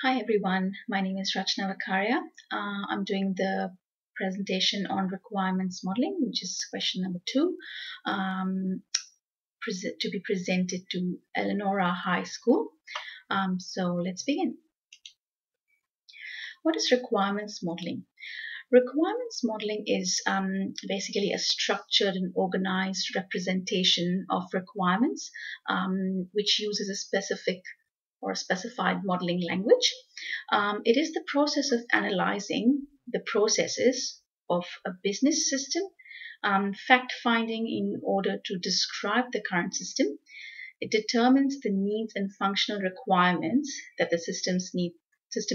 Hi everyone, my name is Rachna Vakaria. I'm doing the presentation on requirements modeling, which is question number 2, to be presented to Eleanora High School. So let's begin. What is requirements modeling? Requirements modeling is basically a structured and organized representation of requirements, which uses a specific or a specified modeling language. It is the process of analyzing the processes of a business system, fact-finding in order to describe the current system. It determines the needs and functional requirements that the system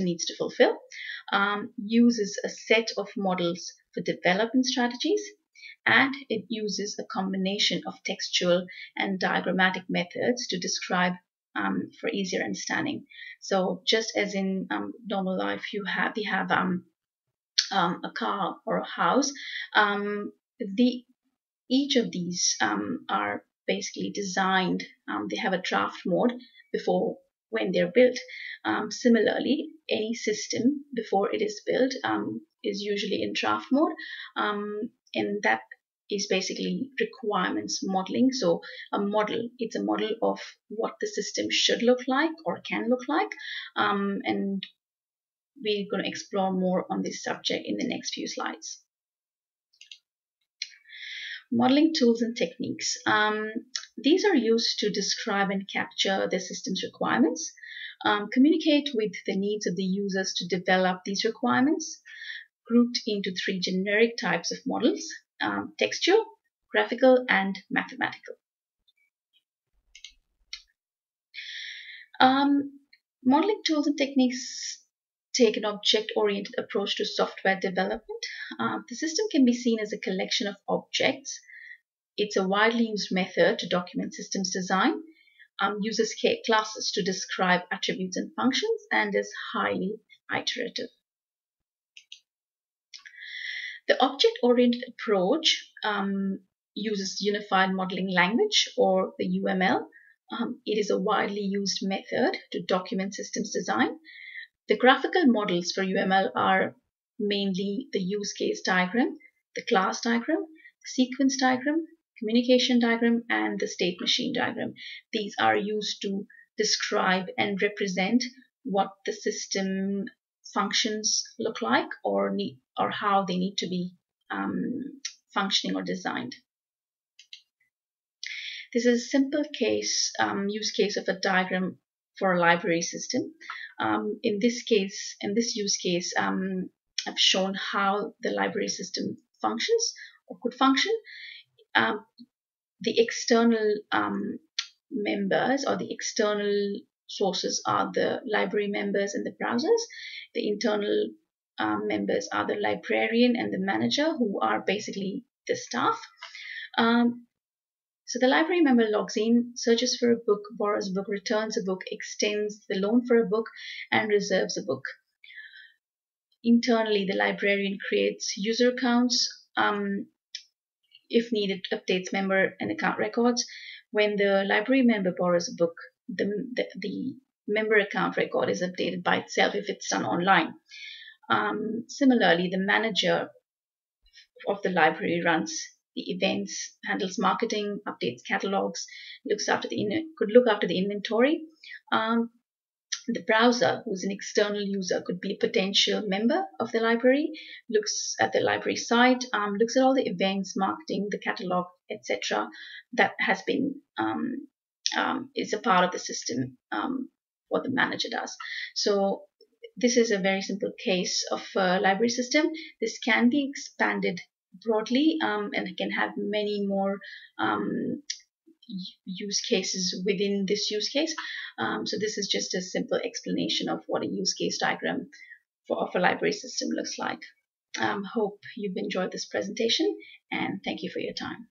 needs to fulfill, uses a set of models for development strategies, and it uses a combination of textual and diagrammatic methods to describe for easier understanding. So just as in normal life, we have a car or a house. Each of these are basically designed. They have a draft mode before when they're built. Similarly, any system before it is built is usually in draft mode, and that is basically requirements modeling. So it's a model of what the system should look like or can look like, and we're going to explore more on this subject in the next few slides. Modeling tools and techniques. These are used to describe and capture the system's requirements, communicate with the needs of the users to develop these requirements, grouped into 3 generic types of models: textual, graphical, and mathematical. Modeling tools and techniques take an object-oriented approach to software development. The system can be seen as a collection of objects. It's a widely used method to document systems design, uses classes to describe attributes and functions, and is highly iterative. The object-oriented approach uses unified modeling language, or the UML. It is a widely used method to document systems design. The graphical models for UML are mainly the use case diagram, the class diagram, the sequence diagram, communication diagram, and the state machine diagram. These are used to describe and represent what the system functions look like or how they need to be functioning or designed. This is a simple use case of a diagram for a library system. In this use case, I've shown how the library system functions or could function. The external members or the external sources are the library members and the browsers. The internal members are the librarian and the manager, who are basically the staff. So the library member logs in, searches for a book, borrows a book, returns a book, extends the loan for a book, and reserves a book. Internally, the librarian creates user accounts. If needed, updates member and account records. When the library member borrows a book, the member account record is updated by itself if it's done online. Similarly, the manager of the library runs the events, handles marketing, updates catalogs, could look after the inventory. The browser, who's an external user, could be a potential member of the library, looks at the library site, looks at all the events, marketing, the catalog, etc. that has been is a part of the system, what the manager does. So this is a very simple case of a library system. This can be expanded broadly and it can have many more use cases within this use case. So this is just a simple explanation of what a use case diagram of a library system looks like. Hope you've enjoyed this presentation, and thank you for your time.